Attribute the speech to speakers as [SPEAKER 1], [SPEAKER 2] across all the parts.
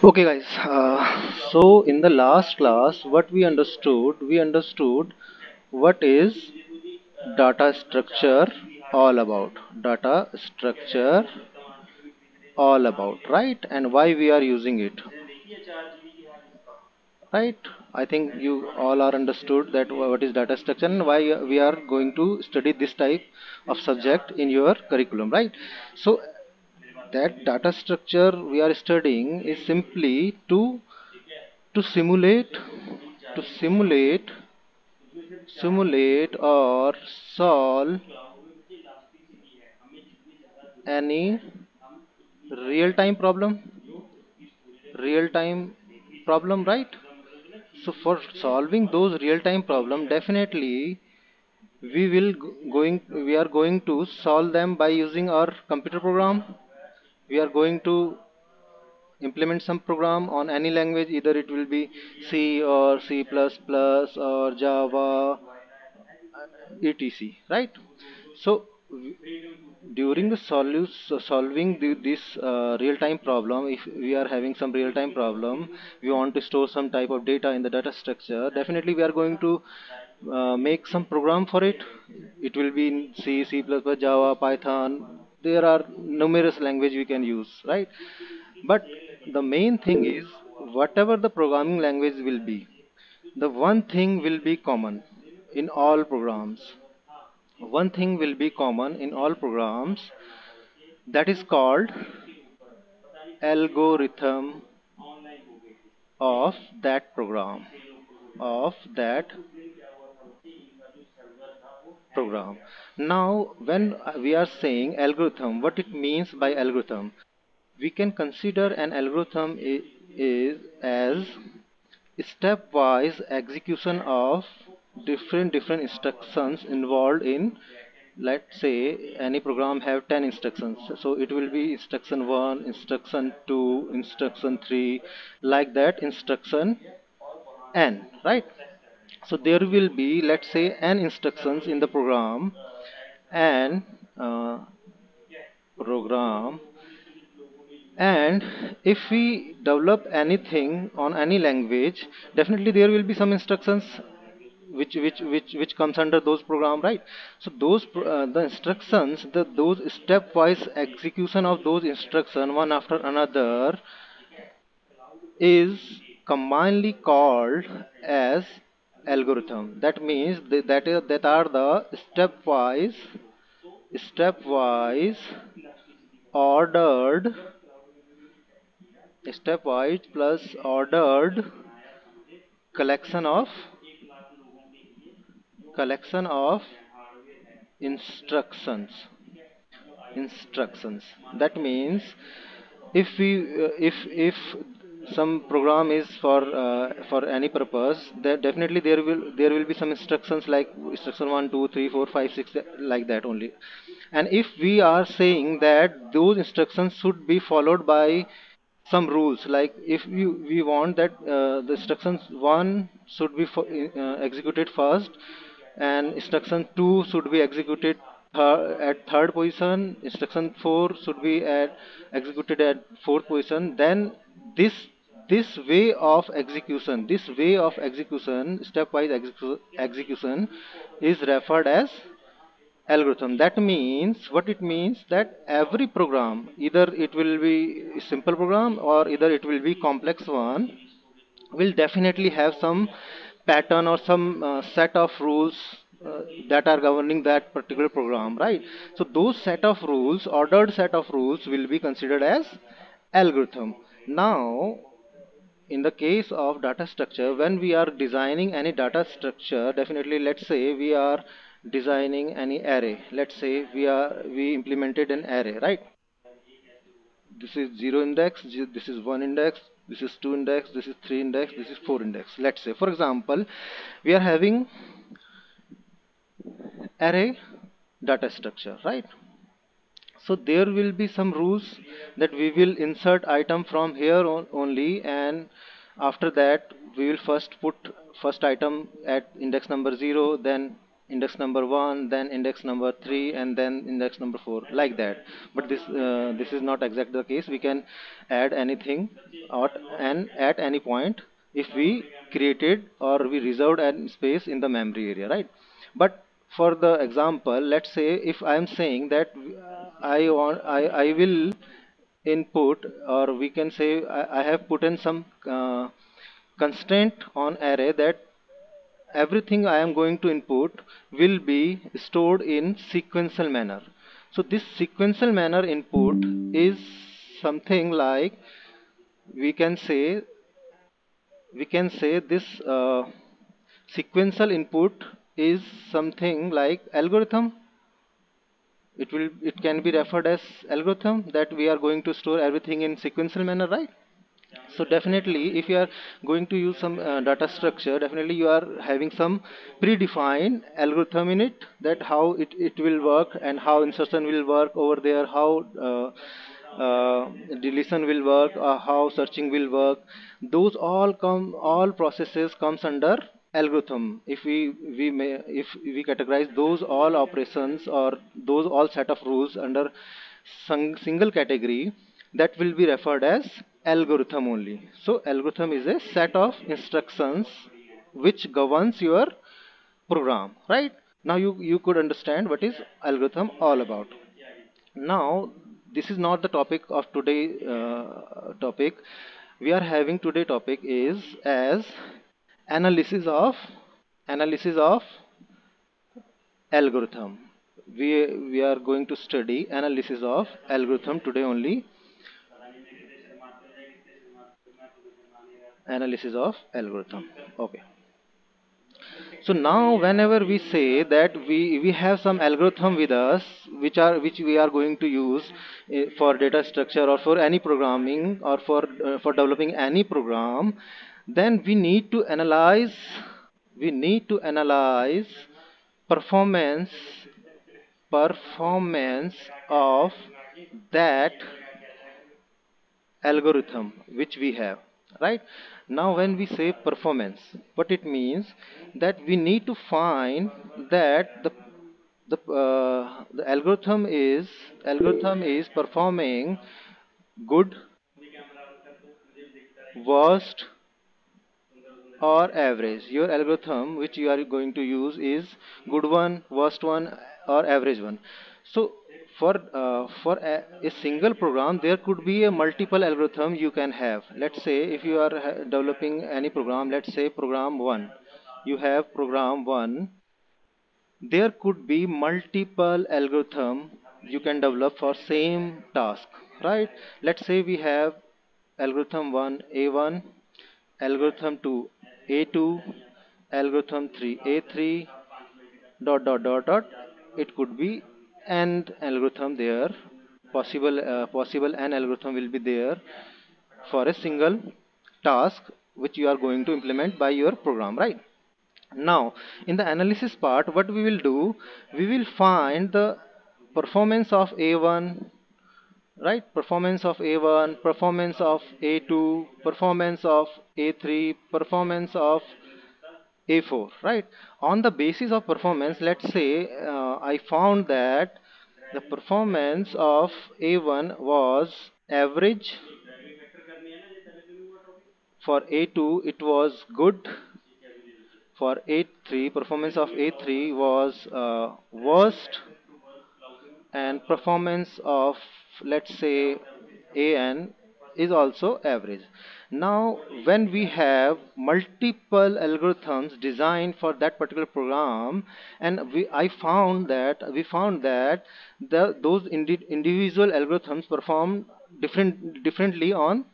[SPEAKER 1] Okay, guys. So in the last class, what we understood what is data structure all about. Data structure all about, right? And why we are using it, right? I think you all are understood that what is data structure and why we are going to study this type of subject in your curriculum, right? So that data structure we are studying is simply to simulate simulate or solve any real time real time problem, right? So for solving those real time problem, definitely we will going we are going to solve them by using our computer program. We are going to implement some program on any language, either it will be C or C++ or Java, etc, right? So during the solving this real-time problem, if we are having some real-time problem, we want to store some type of data in the data structure, definitely we are going to make some program for it. It will be in C, C++, Java, Python. There are numerous language we can use, right? But the main thing is, whatever the programming language will be, the one thing will be common in all programs. One thing will be common in all programs, that is called algorithm of that program, of that program. Now when we are saying algorithm, what it means by algorithm, we can consider an algorithm is as stepwise execution of different instructions involved in, let's say any program have 10 instructions, so it will be instruction 1, instruction 2, instruction 3, like that instruction n, right? So there will be, let's say, n instructions in the and uh, program and if we develop anything on any language, definitely there will be some instructions which comes under those program, right? So the instructions, those stepwise execution of those instruction one after another is commonly called as algorithm. That means that are the stepwise ordered, stepwise plus ordered collection of collection of instructions. That means if we if some program is for any purpose, then definitely there will be some instructions like instruction 1, 2, 3, 4, 5, 6, like that only. And if we are saying that those instructions should be followed by some rules, like if we want that the instructions 1 should be executed first, and instruction 2 should be executed at third position, instruction 4 should be at executed at fourth position, then this this way of execution, stepwise execution is referred as algorithm. That means, what it means, that every program, either it will be a simple program or either it will be complex one, will definitely have some pattern or some set of rules that are governing that particular program, right? So those set of rules, ordered set of rules, will be considered as algorithm. Now in the case of data structure, when we are designing any data structure, definitely, let's say we are designing any array, let's say we implemented an array, right? This is 0 index, this is 1 index, this is 2 index, this is 3 index, this is 4 index. Let's say, for example, we are having array data structure, right? So there will be some rules that we will insert item from here only, and after that we will first put first item at index number 0, then index number 1, then index number 3, and then index number 4, like that. But this is not exactly the case. We can add anything and at any point if we created or we reserved a space in the memory area, right? But for the example, let's say if I am saying that I will input, or we can say I have put in some constraint on array that everything I am going to input will be stored in sequential manner. So this sequential manner input is something like, we can say this sequential input is something like algorithm. It can be referred as algorithm, that we are going to store everything in sequential manner, right? So definitely, if you are going to use some data structure, definitely you are having some predefined algorithm in it, that how it will work and how insertion will work over there, how deletion will work, how searching will work. Those all processes comes under algorithm. If if we categorize those all operations or those all set of rules under single category, that will be referred as algorithm only. So algorithm is a set of instructions which governs your program, right? Now you could understand what is algorithm all about. Now this is not the topic of today topic. We are having today topic is as analysis of algorithm. We are going to study analysis of algorithm today only. Analysis of algorithm. Okay. So now whenever we say that we have some algorithm with us, which we are going to use for data structure or for any programming or for developing any program, then we need to analyze performance performance of that algorithm which we have, right? Now when we say performance, what it means, that we need to find that the algorithm is performing good, worst, or average. Your algorithm which you are going to use is good one, worst one, or average one. So for a single program there could be a multiple algorithm you can have. Let's say if you are developing any program, let's say program 1, you have program 1, there could be multiple algorithm you can develop for same task, right? Let's say we have algorithm 1 A1, algorithm 2 A2, algorithm 3 A3, dot dot dot dot. It could be and algorithm there, possible and algorithm will be there for a single task which you are going to implement by your program, right? Now in the analysis part, what we will do, we will find the performance of A1, right? Performance of A1, performance of A2, performance of A3, performance of A4, right? On the basis of performance, let's say I found that the performance of A1 was average, for A2 it was good, for A3 performance of A3 was worst, and performance of, let's say, AN is also average. Now when we have multiple algorithms designed for that particular program, and we found that those individual algorithms perform differently on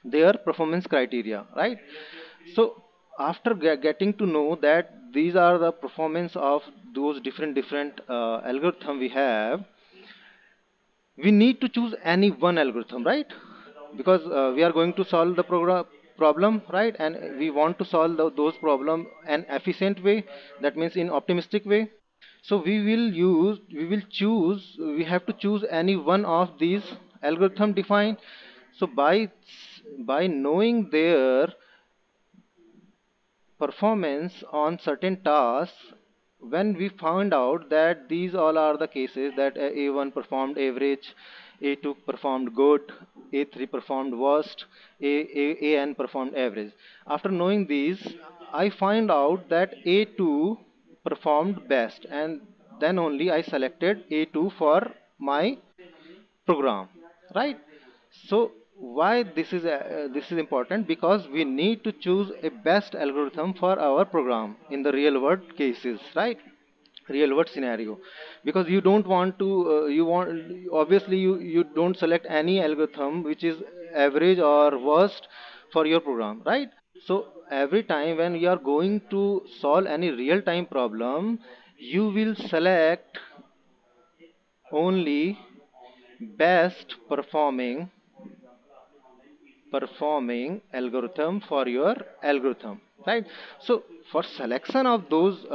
[SPEAKER 1] their performance criteria, right? So after getting to know that these are the performance of those different algorithm we have, we need to choose any one algorithm, right? Because we are going to solve the problem, right? And we want to solve those problem an efficient way, that means in optimistic way. So we have to choose any one of these algorithm defined. So by knowing their performance on certain tasks, when we found out that these all are the cases that A1 performed average, A2 performed good, A3 performed worst, AN performed average. After knowing these, I find out that A2 performed best, and then only I selected A2 for my program, right? So why this is important? Because we need to choose a best algorithm for our program in the real world cases, right? Real world scenario, because you don't want to you want obviously you don't select any algorithm which is average or worst for your program, right? So every time when you are going to solve any real time problem, you will select only best performing algorithm for your algorithm, right? So for selection of those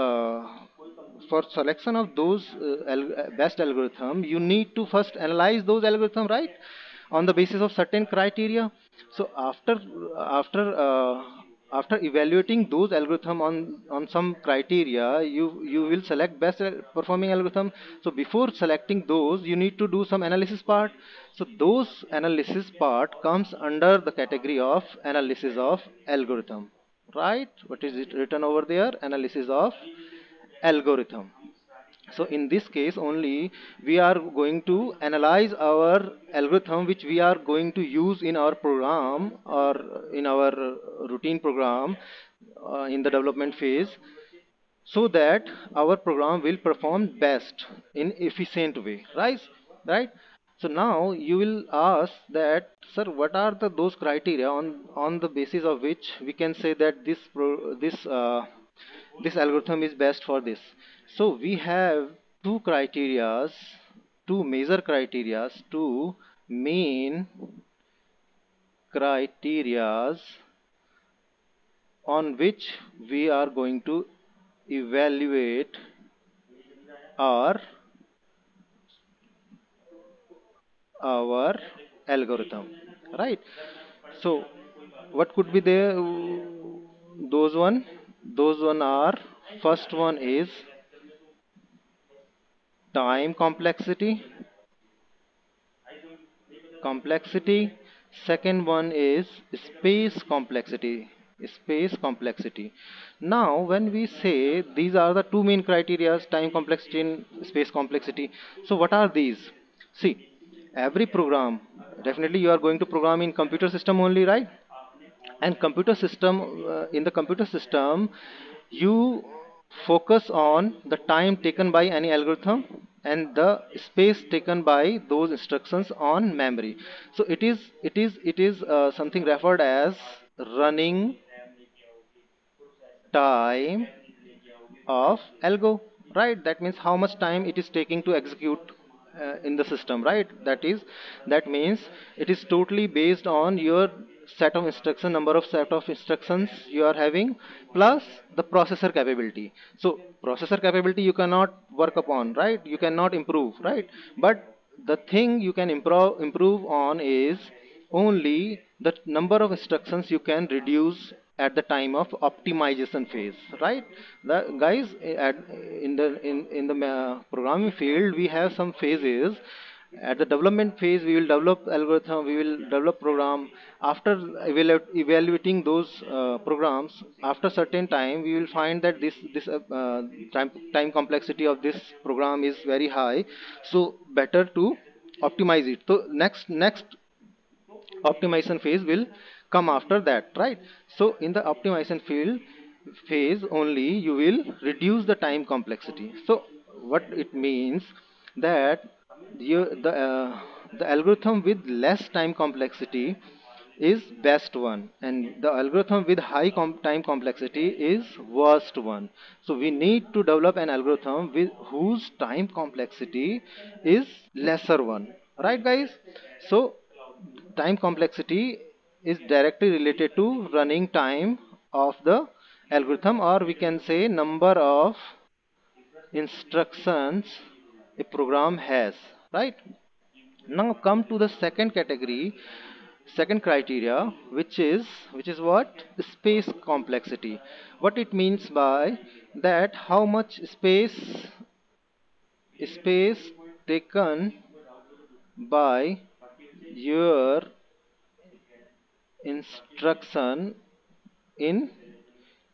[SPEAKER 1] best algorithm, you need to first analyze those algorithm, right, on the basis of certain criteria. So after evaluating those algorithm on some criteria, you will select best performing algorithm. So before selecting those, you need to do some analysis part. So those analysis part comes under the category of analysis of algorithm, right? What is it written over there? Analysis of algorithm. So in this case only, we are going to analyze our algorithm which we are going to use in our program or in our routine program in the development phase, so that our program will perform best in efficient way, right? So now you will ask that, sir, what are those criteria on the basis of which we can say that this algorithm is best for this? So we have two criterias, two major criterias, two main criterias on which we are going to evaluate our our algorithm, right? So what could be there? Those one are, first one is time complexity. Second one is space complexity. Now when we say these are the two main criteria, time complexity and space complexity, so what are these? See, every program, definitely you are going to program in computer system only, right? And computer system, in the computer system, you focus on the time taken by any algorithm and the space taken by those instructions on memory. So it is something referred as running time of algo, right? That means how much time it is taking to execute in the system, right? That means it is totally based on your set of instruction, number of set of instructions you are having, plus the processor capability. So processor capability you cannot work upon, right? You cannot improve, right? But the thing you can improve on is only the number of instructions you can reduce at the time of optimization phase, right? The guys, in the programming field, we have some phases. At the development phase, we will develop algorithm, we will develop program. After evaluating those programs, after certain time, we will find that time complexity of this program is very high, so better to optimize it. So next optimization phase will come after that, right? So in the optimization field phase only, you will reduce the time complexity. So what it means, that you the algorithm with less time complexity is best one, and the algorithm with high time complexity is worst one. So we need to develop an algorithm with whose time complexity is lesser one, right guys? So time complexity is directly related to running time of the algorithm, or we can say number of instructions a program has, right? Now come to the second category, Second criteria, which is what? Space complexity. What it means by that, how much space taken by your instruction in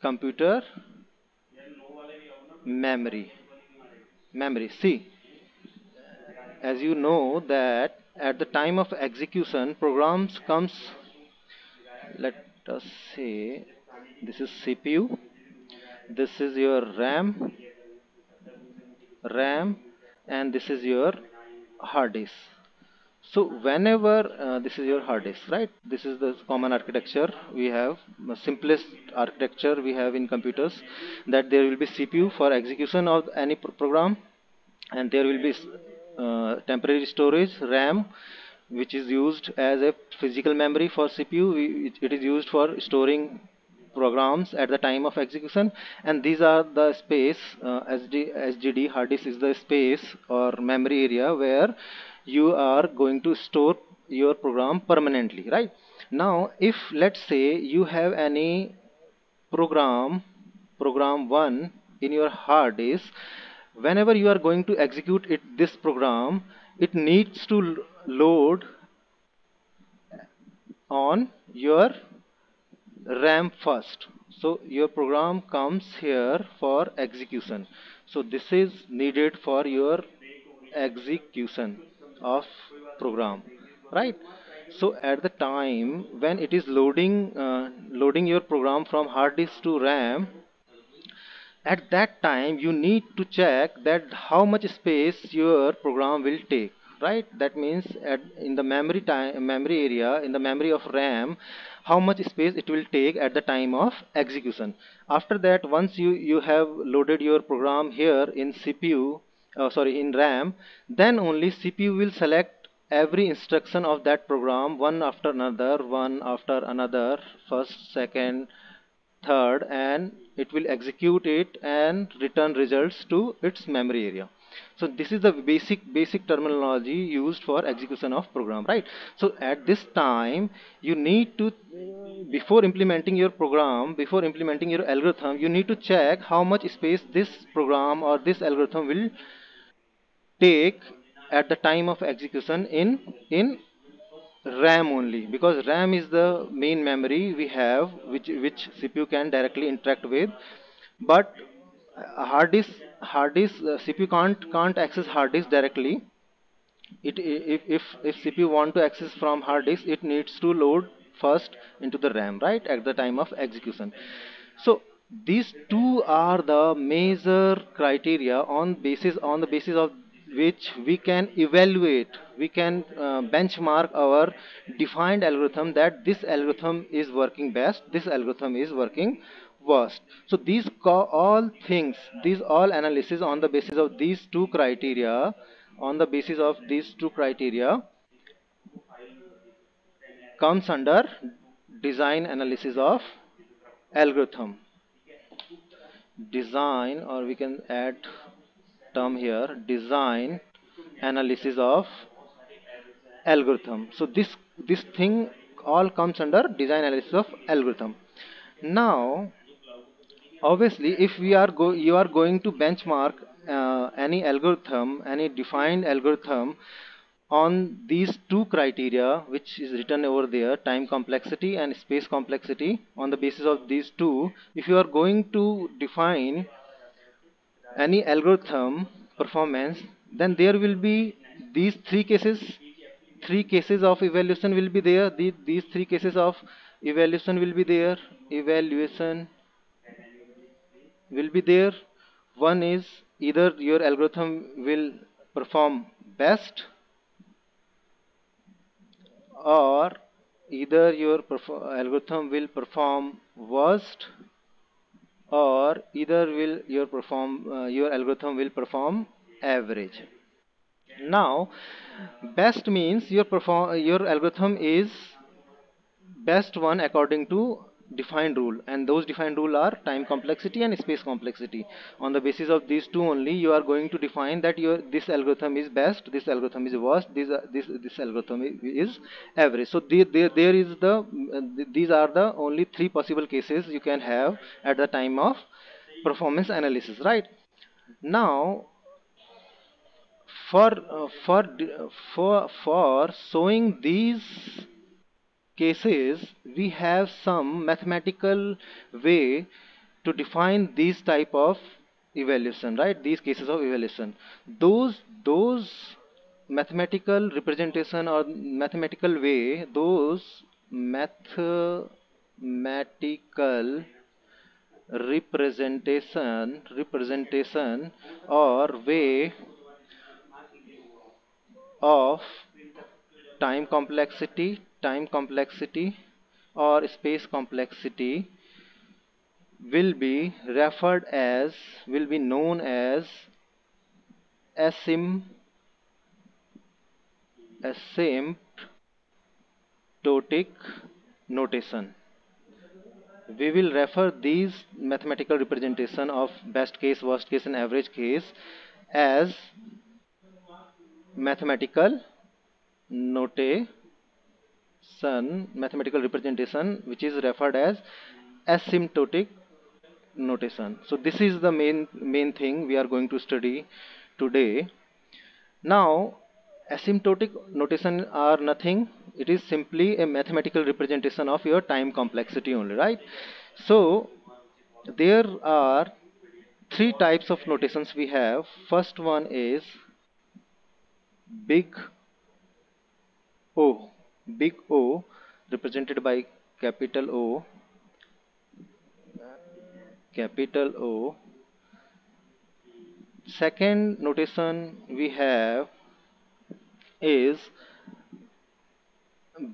[SPEAKER 1] computer memory. See, as you know that at the time of execution, programs comes, let us say, this is CPU, this is your RAM, and this is your hard disk. So whenever this is your hard disk, right? This is the common architecture we have, the simplest architecture we have in computers, that there will be CPU for execution of any program, and there will be temporary storage RAM, which is used as a physical memory for CPU. It is used for storing programs at the time of execution, and these are the space, SGD, hard disk is the space or memory area where you are going to store your program permanently, right? Now if let's say you have any program 1 in your hard disk, whenever you are going to execute this program, it needs to load on your RAM first. So your program comes here for execution. So this is needed for your execution of program, right? So at the time when it is loading your program from hard disk to RAM, at that time you need to check that how much space your program will take, right? That means in the memory area, in the memory of RAM, how much space it will take at the time of execution. After that, once you have loaded your program here in CPU, sorry, in RAM, then only CPU will select every instruction of that program, one after another, first, second, third, and it will execute it and return results to its memory area. So this is the basic terminology used for execution of program, right? So at this time you need to, before implementing your program, before implementing your algorithm, you need to check how much space this program or this algorithm will take at the time of execution in RAM only, because RAM is the main memory we have, which CPU can directly interact with. But hard disk CPU can't access hard disk directly. If CPU want to access from hard disk, it needs to load first into the RAM, right, at the time of execution. So these two are the major criteria on the basis of which we can evaluate, we can benchmark our defined algorithm, that this algorithm is working best, this algorithm is working worst. So all things, these all analysis on the basis of these two criteria, on the basis of these two criteria comes under design analysis of algorithm. Design, or we can add term here, design analysis of algorithm. So this thing all comes under design analysis of algorithm. Now obviously if you are going to benchmark any algorithm, any defined algorithm, on these two criteria which is written over there, time complexity and space complexity, on the basis of these two, if you are going to define any algorithm performance, then there will be these three cases of evaluation will be there. These three cases of evaluation will be there. Evaluation will be there. One is, either your algorithm will perform best, or either your algorithm will perform worst, or either will your algorithm will perform average. Now best means your algorithm is best one according to defined rule, and those defined rule are time complexity and space complexity. On the basis of these two only, you are going to define that your this algorithm is best, this algorithm is worst, this algorithm is average. So there is the these are the only three possible cases you can have at the time of performance analysis, right? Now for for showing these cases, we have some mathematical way to define these type of evaluation, right? These cases of evaluation, those mathematical representation or mathematical way, those mathematical representation or way of time complexity or space complexity will be referred as, will be known as asymptotic notation. We will refer these mathematical representation of best case, worst case and average case as mathematical notation, mathematical representation, which is referred as asymptotic notation. So this is the main thing we are going to study today. Now asymptotic notation are nothing, it is simply a mathematical representation of your time complexity only, right? So there are three types of notations we have. First one is big O. Big O represented by capital O, capital O. Second notation we have is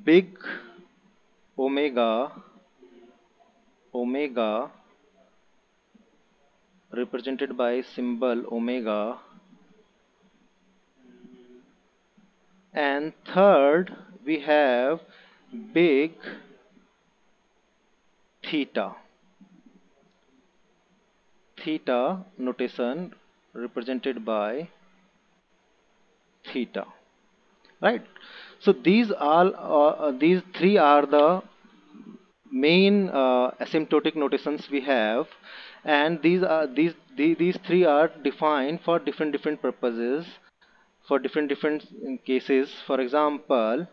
[SPEAKER 1] big omega, omega represented by symbol omega. And third we have big theta, theta notation represented by theta, right? So these three are the main asymptotic notations we have, and these three are defined for different purposes, for different cases. For example,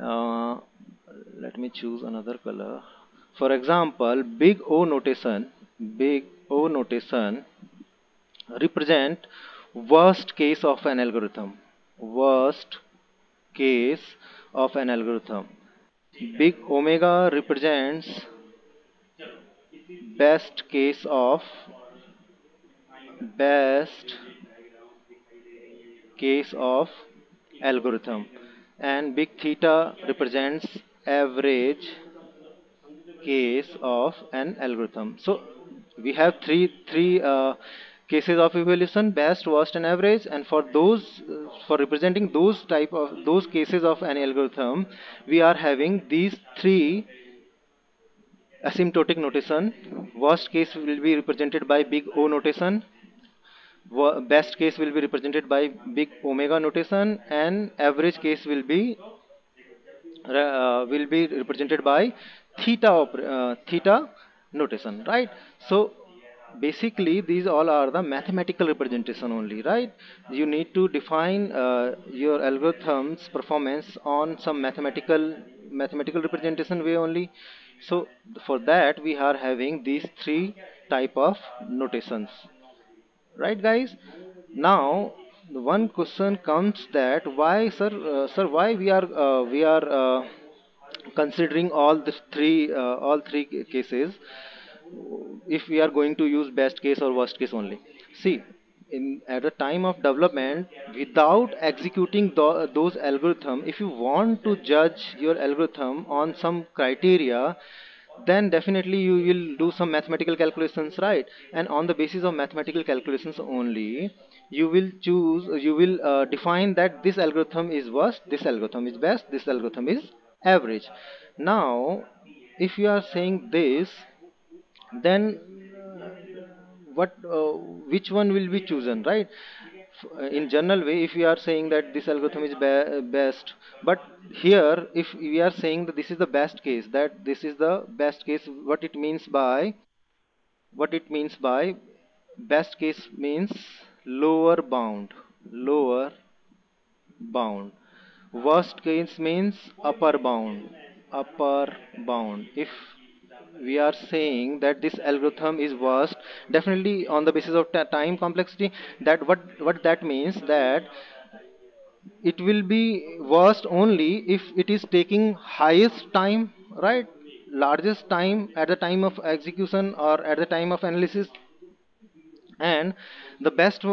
[SPEAKER 1] uh, let me choose another color. For example, big O notation represent worst case of an algorithm, worst case of an algorithm. Big omega represents best case of, best case of algorithm, and big theta represents average case of an algorithm. So we have three cases of evaluation: best, worst and average. And for those for representing those type of those cases of an algorithm, we are having these three asymptotic notation. Worst case will be represented by big O notation, best case will be represented by big omega notation, and average case will be represented by theta notation, right? So basically these all are the mathematical representation only, right? You need to define your algorithm's performance on some mathematical representation way only. So for that we are having these three type of notations, right guys? Now the one question comes that why sir, why we are considering all three cases if we are going to use best case or worst case only? See, in at the time of development, without executing those algorithm, if you want to judge your algorithm on some criteria, then definitely you will do some mathematical calculations, right? And on the basis of mathematical calculations only, you will define that this algorithm is worst, this algorithm is best, this algorithm is average. Now if you are saying this, then what which one will be chosen, right? In general way, if we are saying that this algorithm is best, but here if we are saying that this is the best case, that this is the best case, what it means by best case means lower bound, lower bound. Worst case means upper bound, upper bound. If we are saying that this algorithm is worst, definitely on the basis of time complexity, that what that means, that it will be worst only if it is taking highest time, right? Largest time at the time of execution or at the time of analysis. And the best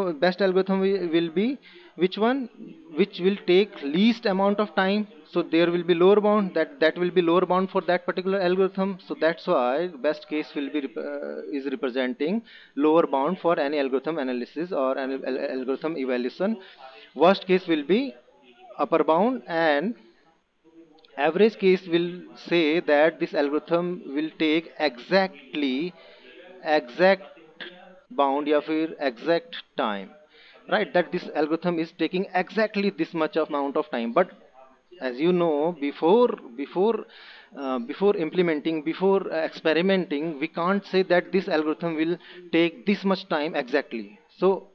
[SPEAKER 1] algorithm will be which one, which will take least amount of time. So there will be lower bound, that will be lower bound for that particular algorithm. So that's why best case will be is representing lower bound for any algorithm analysis or an algorithm evaluation. Worst case will be upper bound, and average case will say that this algorithm will take exact bound या फिर exact time, right? That this algorithm is taking exactly this much amount of time. But as you know, before implementing, before experimenting, we can't say that this algorithm will take this much time exactly. So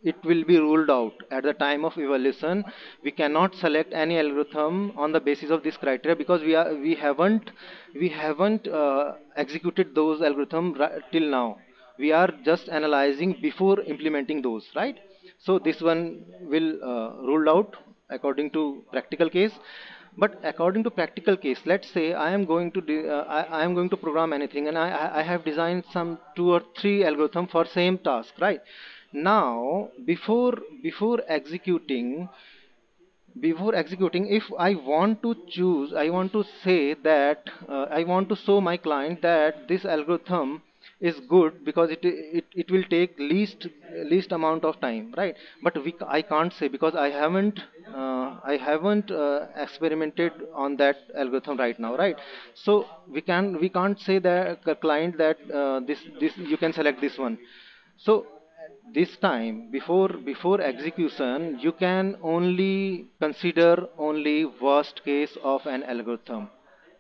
[SPEAKER 1] it will be ruled out at the time of evaluation. We cannot select any algorithm on the basis of this criteria, because we haven't executed those algorithm till now. We are just analyzing before implementing those, right? So this one will ruled out according to practical case. But according to practical case, let's say I am going to I am going to program anything, and I have designed some two or three algorithm for same task, right? Now before executing, if I want to choose, I want to say that I want to show my client that this algorithm is good because it will take least amount of time, right? But I can't say, because I haven't experimented on that algorithm right now, right? So we can't say that the client that this you can select this one. So this time, before execution, you can only consider only worst case of an algorithm,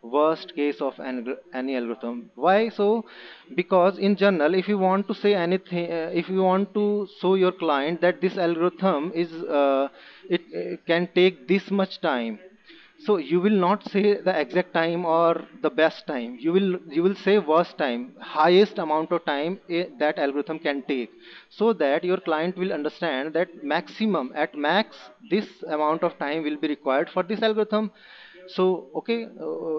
[SPEAKER 1] worst case of any algorithm. Why so? Because in general, if you want to say anything, if you want to show your client that this algorithm is it can take this much time, so you will not say the exact time or the best time. You will say worst time, highest amount of time that algorithm can take, so that your client will understand that maximum, at max, this amount of time will be required for this algorithm. So okay,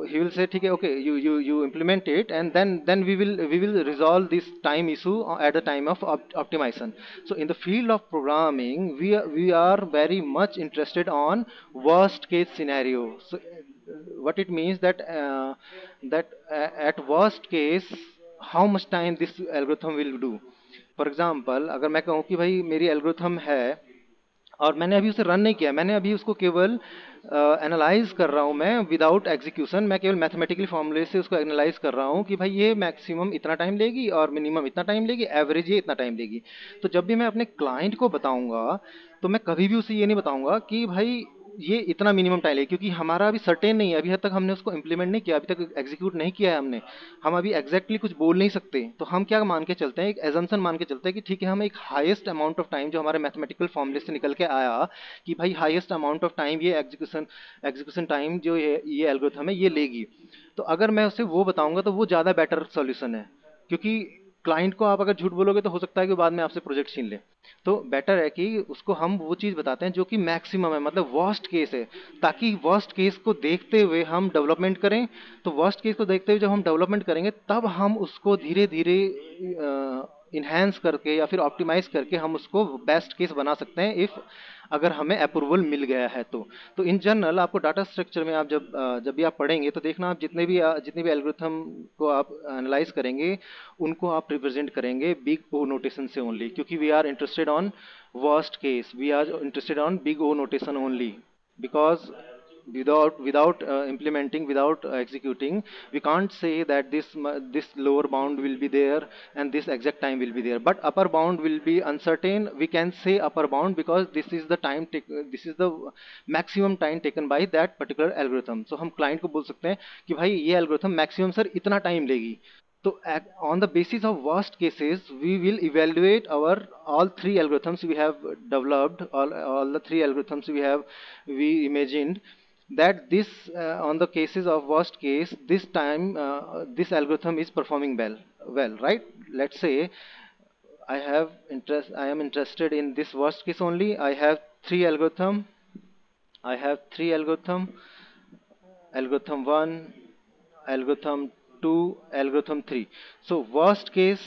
[SPEAKER 1] he will say okay, okay, you implement it, and then we will resolve this time issue at the time of optimization. So in the field of programming, we are very much interested on worst case scenario. So what it means, that at worst case, how much time this algorithm will do. For example, अगर मैं कहूँ कि भाई मेरी algorithm है और मैंने अभी उसे रन नहीं किया, मैंने अभी उसको केवल एनालाइज कर रहा हूँ, मैं विदाउट एग्जीक्यूशन, मैं केवल मैथमेटिकली फॉर्मूले से उसको एनालाइज कर रहा हूँ कि भाई ये मैक्सिमम इतना टाइम लेगी और मिनिमम इतना टाइम लेगी, एवरेज ये इतना टाइम लेगी। तो जब भी मैं अपने क्लाइंट को बताऊंगा, तो मैं कभी भी उसे ये नहीं बताऊंगा कि भाई ये इतना मिनिमम टाइम है, क्योंकि हमारा अभी सर्टेन नहीं है, अभी हद तक हमने उसको इम्प्लीमेंट नहीं किया, अभी तक एग्जीक्यूट नहीं किया है हमने, हम अभी एग्जैक्टली कुछ बोल नहीं सकते। तो हम क्या मान के चलते हैं, एक एजम्पशन मान के चलते हैं कि ठीक है, हम एक हाईएस्ट अमाउंट ऑफ टाइम जो हमारे मैथमेटिकल फॉर्मूले से निकल के आया कि भाई हाईएस्ट अमाउंट ऑफ टाइम ये एग्जीक्यूशन टाइम जो ये एल्गोरिथम है ये लेगी। तो अगर मैं उसे वो बताऊंगा तो वो ज़्यादा बेटर सॉल्यूशन है, क्योंकि क्लाइंट को आप अगर झूठ बोलोगे तो हो सकता है कि बाद में आपसे प्रोजेक्ट छीन ले। तो बेटर है कि उसको हम वो चीज़ बताते हैं जो कि मैक्सिमम है, मतलब वर्स्ट केस है, ताकि वर्स्ट केस को देखते हुए हम डेवलपमेंट करें। तो वर्स्ट केस को देखते हुए जब हम डेवलपमेंट करेंगे, तब हम उसको धीरे धीरे इन्हेंस करके या फिर ऑप्टिमाइज करके हम उसको बेस्ट केस बना सकते हैं, इफ़ अगर हमें अप्रूवल मिल गया है तो इन जनरल आपको डाटा स्ट्रक्चर में आप जब भी आप पढ़ेंगे तो देखना, आप जितने भी एल्गोरिथम को आप एनालाइज करेंगे, उनको आप रिप्रेजेंट करेंगे बिग ओ नोटेशन से ओनली, क्योंकि we are interested on worst case, we are interested on big O notation only, because without implementing, without executing, we can't say that this lower bound will be there and this exact time will be there, but upper bound will be uncertain. We can say upper bound because this is the this is the maximum time taken by that particular algorithm. So हम client को बोल सकते हैं कि भाई ये algorithm maximum sir इतना time लेगी. So on the basis of worst cases, we will evaluate our all three algorithms we have developed, all the three algorithms we imagined, that this on the cases of worst case, this time this algorithm is performing well, right? Let's say I am interested in this worst case only. I have three algorithm. I have three algorithm. Algorithm 1, algorithm 2, algorithm 3. So worst case,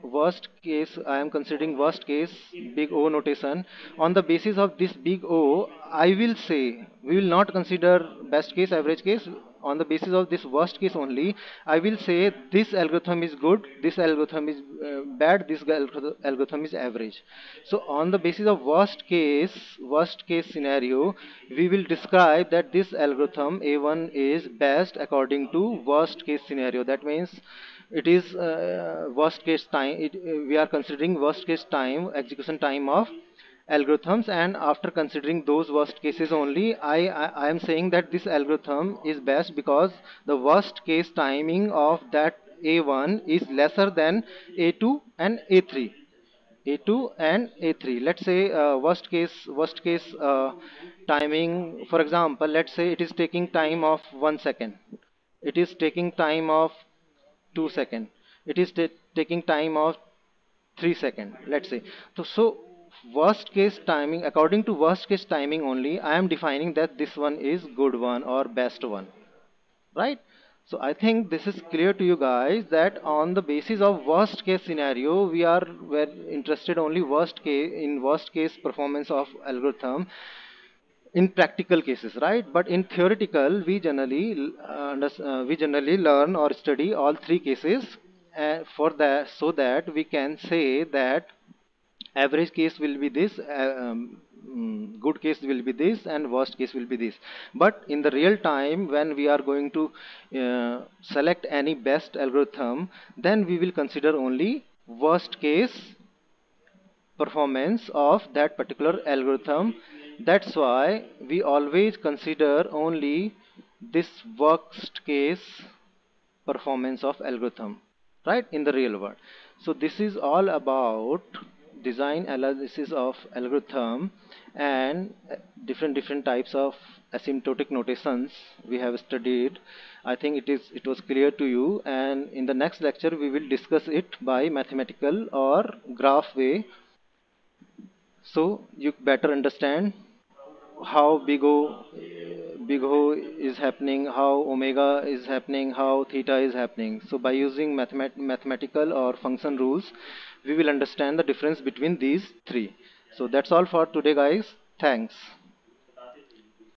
[SPEAKER 1] I am considering worst case, big O notation. On the basis of this big O, I will say we will not consider best case, average case. On the basis of this worst case only, I will say this algorithm is good, this algorithm is bad, this algorithm is average. So on the basis of worst case scenario, we will describe that this algorithm A1 is best according to worst case scenario. That means it is worst case time. We are considering worst case time, execution time of algorithms, and after considering those worst cases only, I am saying that this algorithm is best because the worst case timing of that A1 is lesser than A2 and A3. A2 and A3. Let's say worst case timing. For example, let's say it is taking time of 1 second. It is taking time of 2 second. It is taking time of 3 second. Let's say so. Worst case timing, according to worst case timing only, I am defining that this one is good one or best one, right? So I think this is clear to you guys that on the basis of worst case scenario, we're interested only worst case performance of algorithm in practical cases, right? But in theoretical, we generally learn or study all three cases for that, so that we can say that average case will be this, good case will be this, and worst case will be this. But in the real time, when we are going to select any best algorithm, then we will consider only worst case performance of that particular algorithm. That's why we always consider only this worst case performance of algorithm, right, in the real world. So this is all about design analysis of algorithm, and different types of asymptotic notations we have studied. I think it was clear to you, and in the next lecture we will discuss it by mathematical or graph way, so you better understand how big O is happening, how omega is happening, how theta is happening. So by using mathematical or function rules, we will understand the difference between these three. So that's all for today, guys. Thanks.